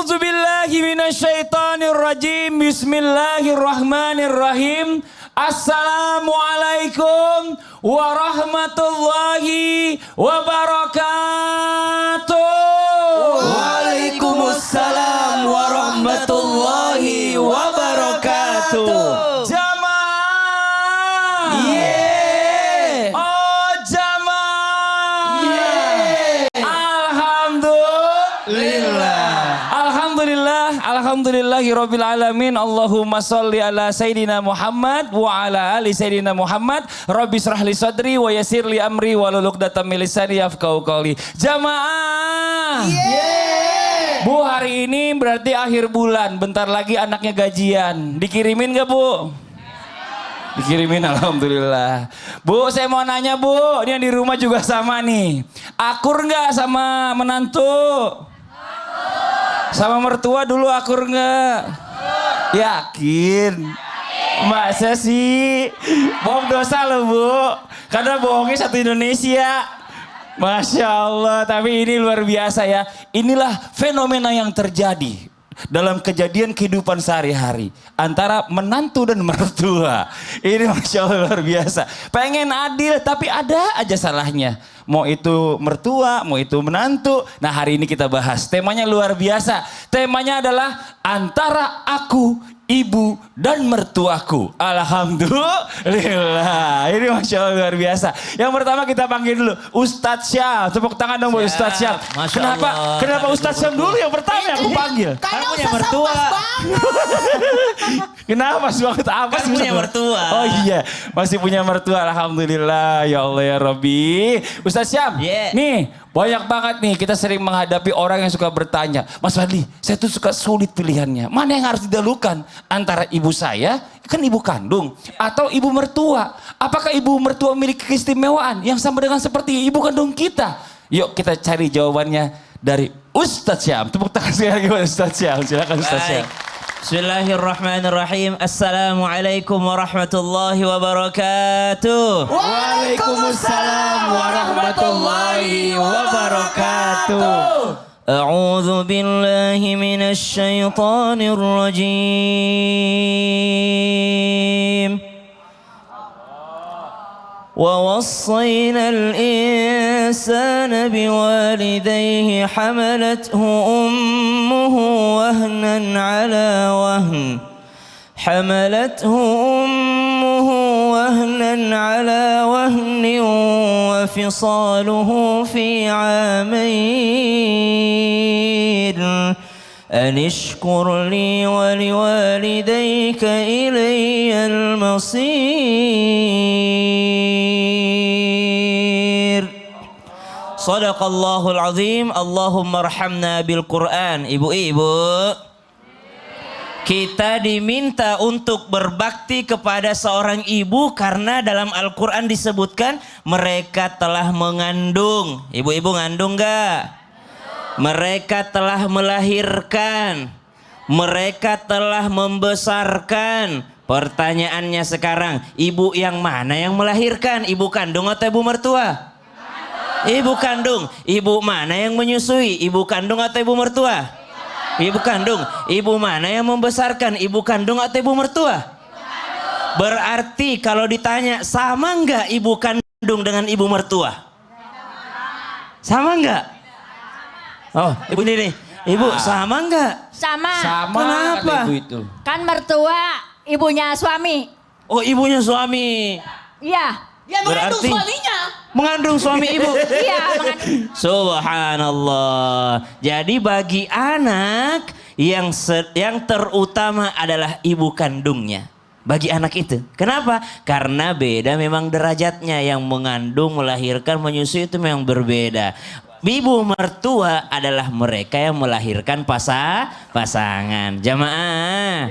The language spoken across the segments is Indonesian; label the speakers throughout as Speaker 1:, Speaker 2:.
Speaker 1: A'udzubillahi minasyaitonirrajim. Bismillahirrahmanirrahim. Assalamualaikum warahmatullahi wabarakatuh.
Speaker 2: Waalaikumsalam warahmatullahi wabarakatuh.
Speaker 1: Jamaah.
Speaker 2: Yeah.
Speaker 1: Oh jamaah.
Speaker 2: Yeah.
Speaker 1: Alhamdulillahirabbil alamin. Allahumma shalli ala sayidina Muhammad wa ala ali sayidina Muhammad. Rabbi shrah li sadri wa yassir li amri wahlul 'uqdatam min lisani yafqahu qawli. Jamaah.
Speaker 2: Yeah.
Speaker 1: Bu, hari ini berarti akhir bulan. Bentar lagi anaknya gajian. Dikirimin gak Bu? Dikirimin, alhamdulillah. Bu, saya mau nanya Bu, ini yang di rumah juga sama nih. Akur nggak sama menantu? Sama mertua dulu akur nggak? Yakin? Masa sih? Bohong dosa loh Bu. Karena bohongnya satu Indonesia. Masya Allah, tapi ini luar biasa ya. Inilah fenomena yang terjadi dalam kejadian kehidupan sehari-hari antara menantu dan mertua. Ini Masya Allah luar biasa. Pengen adil tapi ada aja salahnya. Mau itu mertua, mau itu menantu. Nah hari ini kita bahas. Temanya luar biasa. Temanya adalah antara aku, ibu, dan mertuaku. Alhamdulillah. Ini Masya Allah luar biasa. Yang pertama kita panggil dulu Ustadz Syam. Tepuk tangan dong buat Ustadz Syam. Kenapa Ustadz Syam dulu yang pertama yang aku panggil?
Speaker 2: Kan punya mertua.
Speaker 1: Kenapa pas banget? Apa
Speaker 2: Kan
Speaker 1: sih?
Speaker 2: punya mertua.
Speaker 1: Oh iya, masih punya mertua. Alhamdulillah. Ya Allah ya Rabbi. Ustadz Syam,
Speaker 2: Yeah.
Speaker 1: nih banyak banget nih kita sering menghadapi orang yang suka bertanya, Mas Fadli, saya tuh suka sulit pilihannya. Mana yang harus didahulukan? Antara ibu saya, kan ibu kandung, atau ibu mertua? Apakah ibu mertua memiliki keistimewaan yang sama dengan seperti ibu kandung kita? Yuk kita cari jawabannya dari Ustadz Syam. Tepuk tangan sekali lagi buat Ustadz Syam. Silakan Ustadz Syam.
Speaker 2: Bismillahirrahmanirrahim. Assalamualaikum warahmatullahi wabarakatuh.
Speaker 1: Waalaikumsalam warahmatullahi wabarakatuh.
Speaker 2: A'udzu billahi minasy syaithanir rajim. ووصينا الإنسان بوالديه حملته أمه وهنا على وهن وفصاله في عامين أن اشكر لي ولوالديك إلي المصير. Sadaqallahul azim. Allahumma arhamna bil Quran. Ibu-ibu, kita diminta untuk berbakti kepada seorang ibu karena dalam Al-Quran disebutkan mereka telah mengandung. Ibu-ibu ngandung gak? Mereka telah melahirkan. Mereka telah membesarkan. Pertanyaannya sekarang, ibu yang mana yang melahirkan? Ibu kandung atau ibu mertua? Ibu kandung. Ibu mana yang menyusui? Ibu kandung atau ibu mertua? Ibu kandung. Ibu mana yang membesarkan? Ibu kandung atau ibu mertua? Berarti kalau ditanya sama nggak ibu kandung dengan ibu mertua? Sama nggak? Oh, ibu ini nih. Ibu sama nggak?
Speaker 3: Sama.
Speaker 1: Sama
Speaker 2: Kenapa?
Speaker 1: ibu itu.
Speaker 3: Kan mertua ibunya suami.
Speaker 2: Oh, ibunya suami.
Speaker 3: Iya.
Speaker 4: Ya mengandung
Speaker 2: Berarti-
Speaker 4: suaminya.
Speaker 2: Mengandung suami ibu.
Speaker 3: Iya, mengandung.
Speaker 2: Subhanallah. Jadi bagi anak yang terutama adalah ibu kandungnya. Bagi anak itu. Kenapa? Karena beda memang derajatnya. Yang mengandung, melahirkan, menyusui itu memang berbeda. Ibu mertua adalah mereka yang melahirkan pasangan. Jamaah.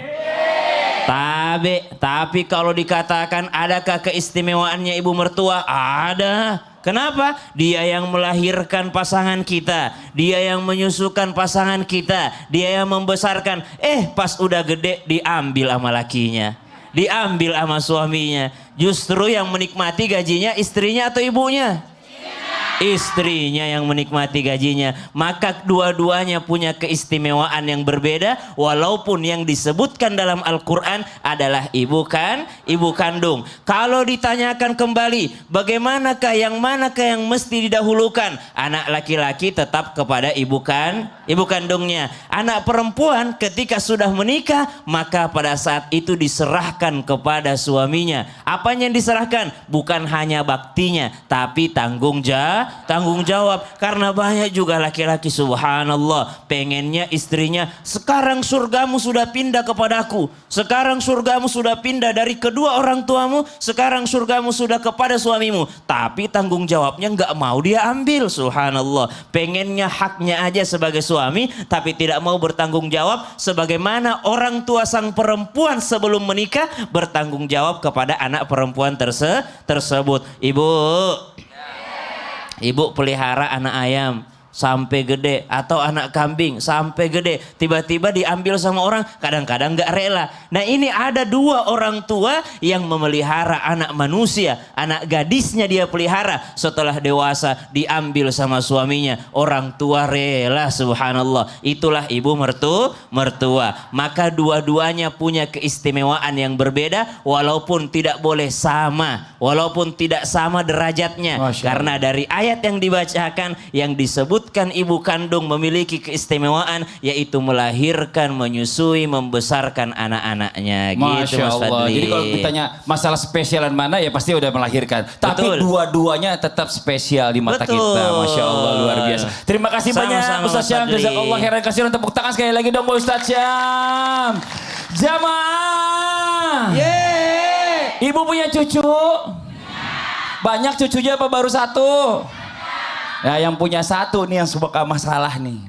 Speaker 2: Tapi kalau dikatakan adakah keistimewaannya ibu mertua? Ada. Kenapa? Dia yang melahirkan pasangan kita. Dia yang menyusukan pasangan kita. Dia yang membesarkan. Pas udah gede diambil sama lakinya. Diambil sama suaminya. Justru yang menikmati gajinya istrinya atau ibunya? istrinya yang menikmati gajinya. Maka dua-duanya punya keistimewaan yang berbeda, walaupun yang disebutkan dalam Al-Quran adalah ibu kandung. Kalau ditanyakan kembali, bagaimanakah yang manakah yang mesti didahulukan? Anak laki-laki tetap kepada ibu kandungnya. Anak perempuan ketika sudah menikah, maka pada saat itu diserahkan kepada suaminya. Apanya yang diserahkan? Bukan hanya baktinya, tapi tanggung jawab. Karena banyak juga laki-laki, subhanallah, pengennya istrinya, sekarang surgamu sudah pindah kepadaku, sekarang surgamu sudah pindah dari kedua orang tuamu, sekarang surgamu sudah kepada suamimu, tapi tanggung jawabnya nggak mau dia ambil. Subhanallah, pengennya haknya aja sebagai suami, tapi tidak mau bertanggung jawab sebagaimana orang tua sang perempuan sebelum menikah bertanggung jawab kepada anak perempuan tersebut. Ibu pelihara anak ayam sampai gede, atau anak kambing sampai gede, tiba-tiba diambil sama orang, kadang-kadang gak rela. Nah, ini ada dua orang tua yang memelihara anak manusia, anak gadisnya dia pelihara, setelah dewasa diambil sama suaminya, orang tua rela, subhanallah. Itulah ibu mertua. Maka dua-duanya punya keistimewaan yang berbeda, walaupun tidak boleh sama, walaupun tidak sama derajatnya. Karena dari ayat yang dibacakan yang disebutkan ibu kandung memiliki keistimewaan, yaitu melahirkan, menyusui, membesarkan anak-anaknya. Gitu,
Speaker 1: Masya
Speaker 2: Mas
Speaker 1: Allah.
Speaker 2: Fadli.
Speaker 1: Jadi kalau ditanya masalah spesialan mana, ya pasti udah melahirkan. Tapi dua-duanya tetap spesial di mata kita. Masya Allah, luar biasa. Terima kasih banyak Ustaz Syam. Jazakallah khairan kasihan. Tepuk tangan sekali lagi dong buat Ustaz Syam. Jamaah. Ibu punya cucu? Banyak cucunya apa baru satu? Nah, yang punya satu nih yang suka masalah nih.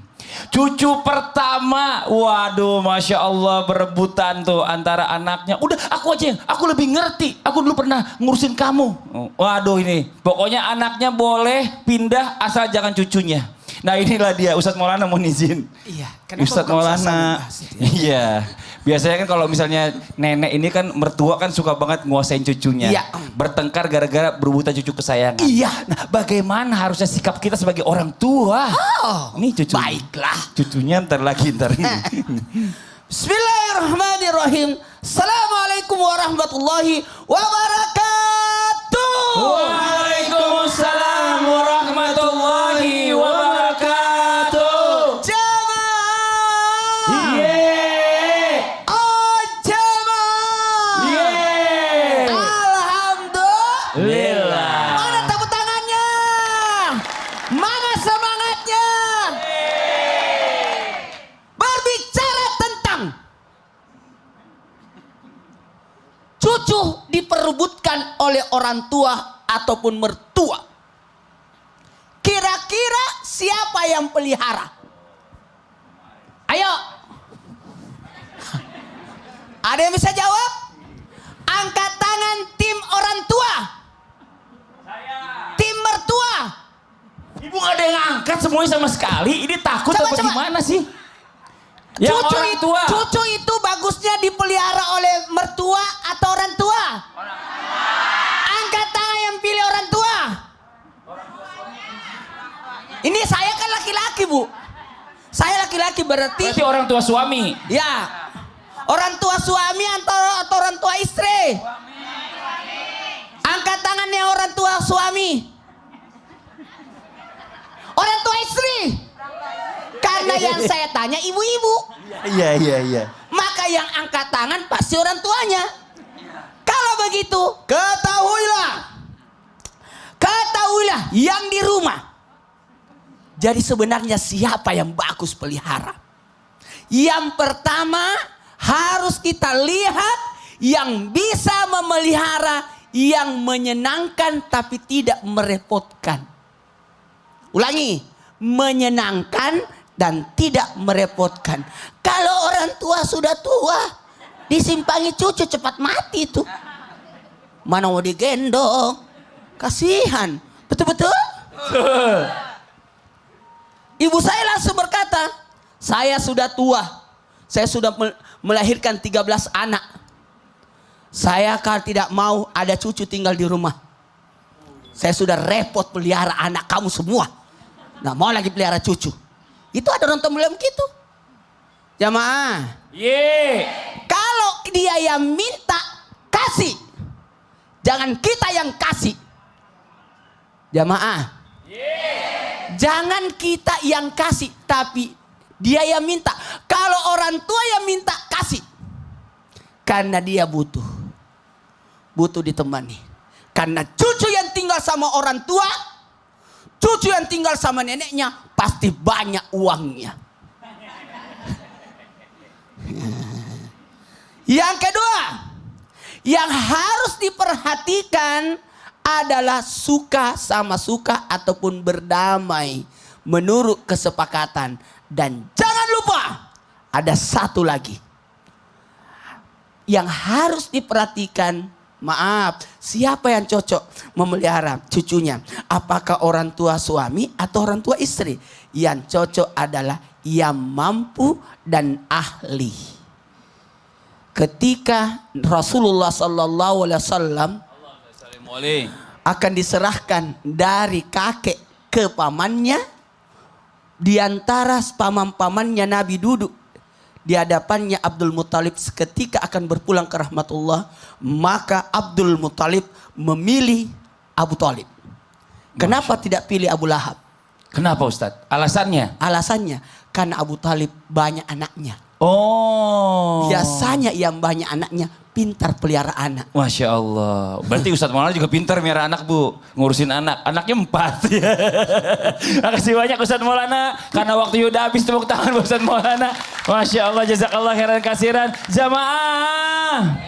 Speaker 1: Cucu pertama, waduh, Masya Allah, berebutan tuh antara anaknya. Udah, aku aja, aku lebih ngerti. Aku dulu pernah ngurusin kamu. Waduh ini, pokoknya anaknya boleh pindah asal jangan cucunya. Nah, inilah dia, Ustadz Maulana mau izin.
Speaker 4: Iya,
Speaker 1: Ustadz Maulana. Iya. Biasanya kan kalau misalnya nenek ini kan mertua kan suka banget nguasain cucunya.
Speaker 4: Iya.
Speaker 1: Bertengkar gara-gara berebutan cucu kesayangan.
Speaker 4: Iya.
Speaker 1: Nah, bagaimana harusnya sikap kita sebagai orang tua? Ini cucu.
Speaker 4: Baiklah.
Speaker 1: Cucunya ntar lagi.
Speaker 4: Bismillahirrahmanirrahim. Assalamualaikum warahmatullahi wabarakatuh.
Speaker 1: Waalaikumsalam warahmatullahi wabarakatuh.
Speaker 4: Jamaah. Oh, jamaah. Alhamdulillah. Mana tepuk tangannya? Mana semangatnya? Berbicara tentang cucu diperebutkan oleh orang tua ataupun mertua. Kira-kira siapa yang pelihara? Ayo. Ada yang bisa jawab? Angkat tangan tim orang tua. Tim mertua.
Speaker 1: Ibu gak ada yang angkat semuanya sama sekali. Ini takut
Speaker 4: Coba,
Speaker 1: apa
Speaker 4: coba.
Speaker 1: gimana sih? Yang orang tua.
Speaker 4: Cucu itu bagusnya dipelihara oleh mertua atau orang tua? Angkat tangan yang pilih orang tua. Ini saya kan laki-laki, Bu. Saya laki-laki berarti
Speaker 1: Orang tua suami.
Speaker 4: ya. Orang tua suami atau orang tua istri? Angkat tangannya orang tua suami. Orang tua istri. Karena yang saya tanya ibu-ibu.
Speaker 1: Iya.
Speaker 4: Maka yang angkat tangan pasti orang tuanya. Kalau begitu, ketahuilah yang di rumah. Jadi sebenarnya siapa yang bagus pelihara? Yang pertama harus kita lihat yang bisa memelihara, yang menyenangkan tapi tidak merepotkan. Ulangi, menyenangkan dan tidak merepotkan. Kalau orang tua sudah tua, disimpangi cucu cepat mati tuh. Mana mau digendong? Kasihan. Betul-betul? Ibu saya langsung berkata, saya sudah tua. Saya sudah melahirkan 13 anak. Saya kan tidak mau ada cucu tinggal di rumah. Saya sudah repot pelihara anak kamu semua. Nah mau lagi pelihara cucu. Itu ada orang tua bilang begitu. Jamaah.
Speaker 1: Ye.
Speaker 4: Kalau dia yang minta, kasih. Jangan kita yang kasih. Jamaah. Jangan kita yang kasih, tapi dia yang minta. Kalau orang tua yang minta, kasih. Karena dia butuh. Butuh ditemani. Karena cucu yang tinggal sama orang tua, cucu yang tinggal sama neneknya, pasti banyak uangnya. Yang kedua, yang harus diperhatikan adalah suka sama suka ataupun berdamai menurut kesepakatan. Dan jangan lupa ada satu lagi yang harus diperhatikan. Maaf, siapa yang cocok memelihara cucunya? Apakah orang tua suami atau orang tua istri? Yang cocok adalah yang mampu dan ahli. Ketika Rasulullah Sallallahu Alaihi Wasallam akan diserahkan dari kakek ke pamannya, di antara paman-pamannya Nabi duduk di hadapannya Abdul Muthalib ketika akan berpulang ke rahmatullah, maka Abdul Muthalib memilih Abu Thalib. Kenapa tidak pilih Abu Lahab?
Speaker 1: Kenapa Ustadz? Alasannya?
Speaker 4: Alasannya karena Abu Thalib banyak anaknya.
Speaker 1: Oh.
Speaker 4: Biasanya yang banyak anaknya pintar pelihara anak.
Speaker 1: Masya Allah. Berarti Ustadz Maulana juga pintar melihara anak bu. Ngurusin anak. Anaknya 4. Makasih banyak Ustadz Maulana. Karena waktu udah habis, tepuk tangan buat Ustadz Maulana. Masya Allah. Jazakallah khairan kasiran. Jamaah.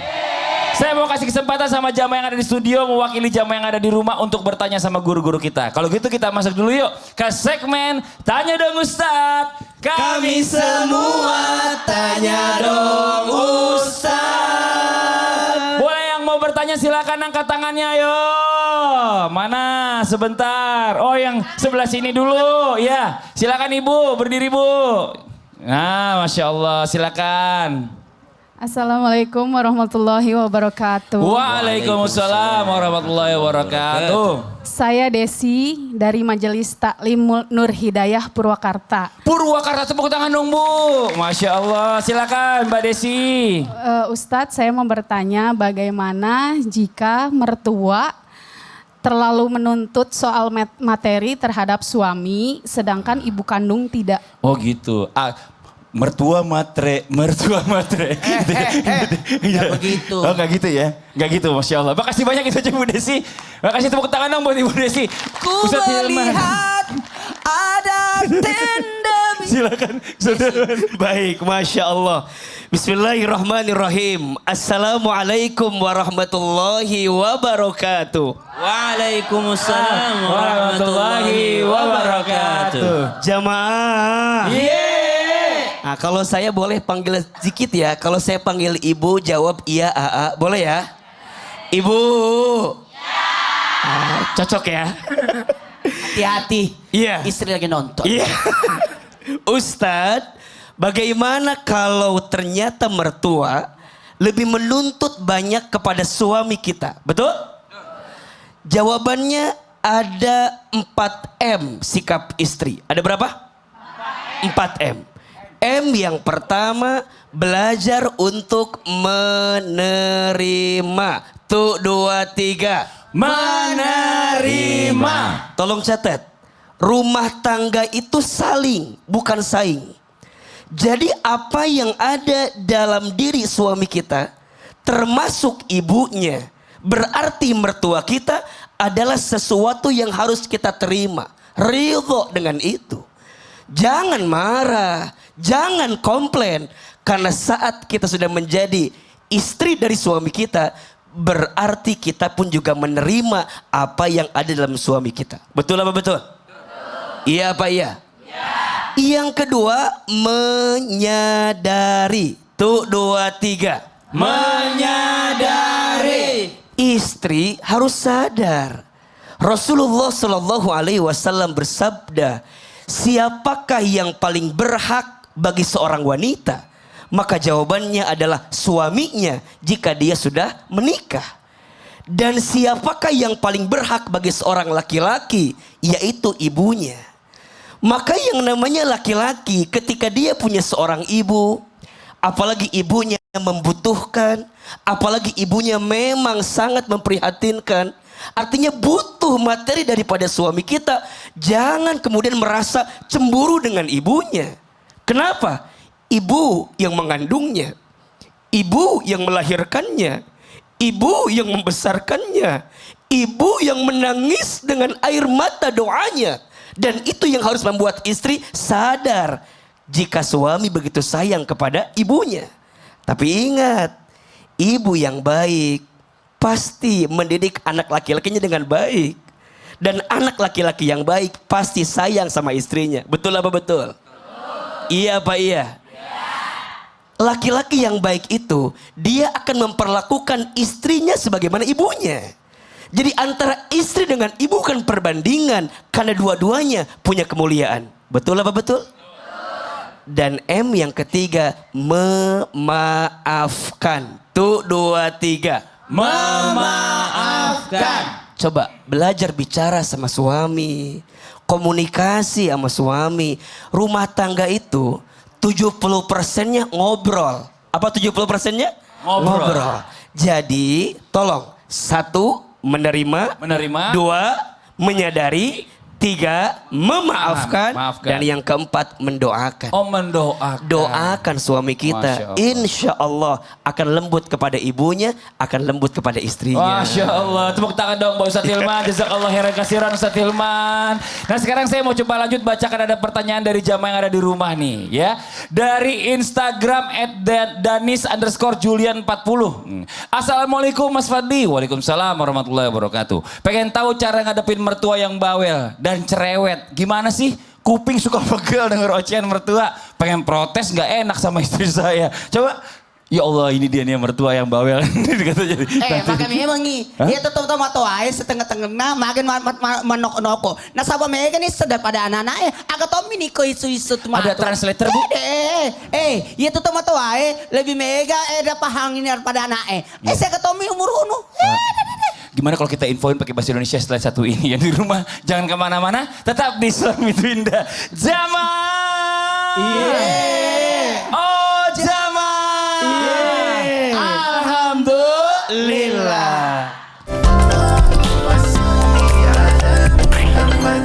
Speaker 1: Saya mau kasih kesempatan sama jamaah yang ada di studio. Mewakili jamaah yang ada di rumah untuk bertanya sama guru-guru kita. Kalau gitu kita masuk dulu yuk ke segmen Tanya Dong Ustadz. Kami semua tanya dong Ustadz. Boleh yang mau bertanya silakan angkat tangannya ayo. Mana sebentar. Oh yang sebelah sini dulu. Ya silakan ibu berdiri bu. Nah Masya Allah silakan.
Speaker 5: Assalamualaikum warahmatullahi wabarakatuh.
Speaker 1: Waalaikumsalam warahmatullahi wabarakatuh.
Speaker 5: Saya Desi dari Majelis Taklim Nur Hidayah Purwakarta.
Speaker 1: Purwakarta tepuk tangan dong bu. Masya Allah silakan Mbak Desi.
Speaker 5: Ustadz saya mau bertanya bagaimana jika mertua terlalu menuntut soal materi terhadap suami sedangkan ibu kandung tidak.
Speaker 1: Oh gitu. Mertua matre.
Speaker 4: Nggak begitu.
Speaker 1: Oh nggak gitu ya? Nggak gitu Masya Allah. Makasih banyak itu aja Bu Desi. Makasih tepuk tangan dong buat Ibu Desi.
Speaker 4: Ku melihat ada tenda.
Speaker 1: Silakan. Baik Masya Allah.
Speaker 6: Bismillahirrahmanirrahim. Assalamualaikum warahmatullahi wabarakatuh.
Speaker 2: Waalaikumsalam warahmatullahi wabarakatuh.
Speaker 6: Jamaah. Nah, kalau saya boleh panggil sedikit ya. Kalau saya panggil ibu jawab iya aa. Boleh ya? Ibu. Cocok ya?
Speaker 4: Hati-hati.
Speaker 6: Iya.
Speaker 4: Istri lagi nonton.
Speaker 6: Iya. Ustadz, bagaimana kalau ternyata mertua lebih menuntut banyak kepada suami kita? Betul? Jawabannya ada 4M sikap istri. Ada berapa? 4M. M yang pertama, belajar untuk menerima. Tuh, 2, 3.
Speaker 1: Menerima.
Speaker 6: Tolong catat. Rumah tangga itu saling, bukan saing. Jadi apa yang ada dalam diri suami kita, termasuk ibunya, berarti mertua kita adalah sesuatu yang harus kita terima. Ridho dengan itu. Jangan marah, jangan komplain. Karena saat kita sudah menjadi istri dari suami kita, berarti kita pun juga menerima apa yang ada dalam suami kita. Betul apa betul? Iya apa iya? Yang kedua, menyadari. Tuh, 2, 3.
Speaker 1: Menyadari.
Speaker 6: Istri harus sadar. Rasulullah Shallallahu Alaihi Wasallam bersabda, siapakah yang paling berhak bagi seorang wanita? Maka jawabannya adalah suaminya jika dia sudah menikah. Dan siapakah yang paling berhak bagi seorang laki-laki? Yaitu ibunya. Maka yang namanya laki-laki ketika dia punya seorang ibu, apalagi ibunya membutuhkan, apalagi ibunya memang sangat memprihatinkan, artinya butuh materi daripada suami kita, jangan kemudian merasa cemburu dengan ibunya. Kenapa? Ibu yang mengandungnya, ibu yang melahirkannya, ibu yang membesarkannya, ibu yang menangis dengan air mata doanya. Dan itu yang harus membuat istri sadar jika suami begitu sayang kepada ibunya. Tapi ingat, ibu yang baik pasti mendidik anak laki-lakinya dengan baik. Dan anak laki-laki yang baik pasti sayang sama istrinya. Betul apa betul? Iya apa iya? Laki-laki yang baik itu, dia akan memperlakukan istrinya sebagaimana ibunya. Jadi antara istri dengan ibu kan perbandingan, karena dua-duanya punya kemuliaan. Betul apa betul? Dan M yang ketiga, memaafkan. Tuh, 2, 3.
Speaker 1: Memaafkan.
Speaker 6: Coba belajar bicara sama suami, komunikasi sama suami. Rumah tangga itu 70%-nya ngobrol. Apa 70%-nya?
Speaker 1: Ngobrol.
Speaker 6: Jadi tolong, 1, menerima. 2, menyadari. 3, memaafkan.
Speaker 1: Maafkan.
Speaker 6: Dan yang keempat, mendoakan.
Speaker 1: Oh, mendoakan.
Speaker 6: Doakan suami
Speaker 1: Masya
Speaker 6: kita.
Speaker 1: Allah.
Speaker 6: Insya Allah akan lembut kepada ibunya, akan lembut kepada istrinya.
Speaker 1: Masya Allah. Tepuk tangan dong Pak Ustadz Hilman. Jazakallah khairan kasiran Ustadz Hilman. Nah sekarang saya mau coba lanjut bacakan ada pertanyaan dari jamaah yang ada di rumah nih ya. Dari Instagram @danis_julian40. Assalamualaikum Mas Fadli. Waalaikumsalam warahmatullahi wabarakatuh. Pengen tahu cara ngadepin mertua yang bawel dan cerewet. Gimana sih? Kuping suka pegel denger ocehan mertua. Pengen protes nggak enak sama istri saya. Coba. Ya Allah ini dia nih mertua yang bawel. Kata jadi.
Speaker 4: Maka memang nih, dia tetap tomato aja setengah-tengah makin manok-noko. Nah sahabat mereka nih sedar pada anak-anaknya. Agak tomi nih ko isu-isu tomato.
Speaker 1: Ada translator bu?
Speaker 4: Dia tuh tomato aja lebih mega dapat hangin daripada anaknya. Saya ketomi umur unu.
Speaker 1: Gimana kalau kita infoin pakai bahasa Indonesia setelah satu ini yang di rumah. Jangan kemana-mana, tetap di Islam itu Indah. Zaman.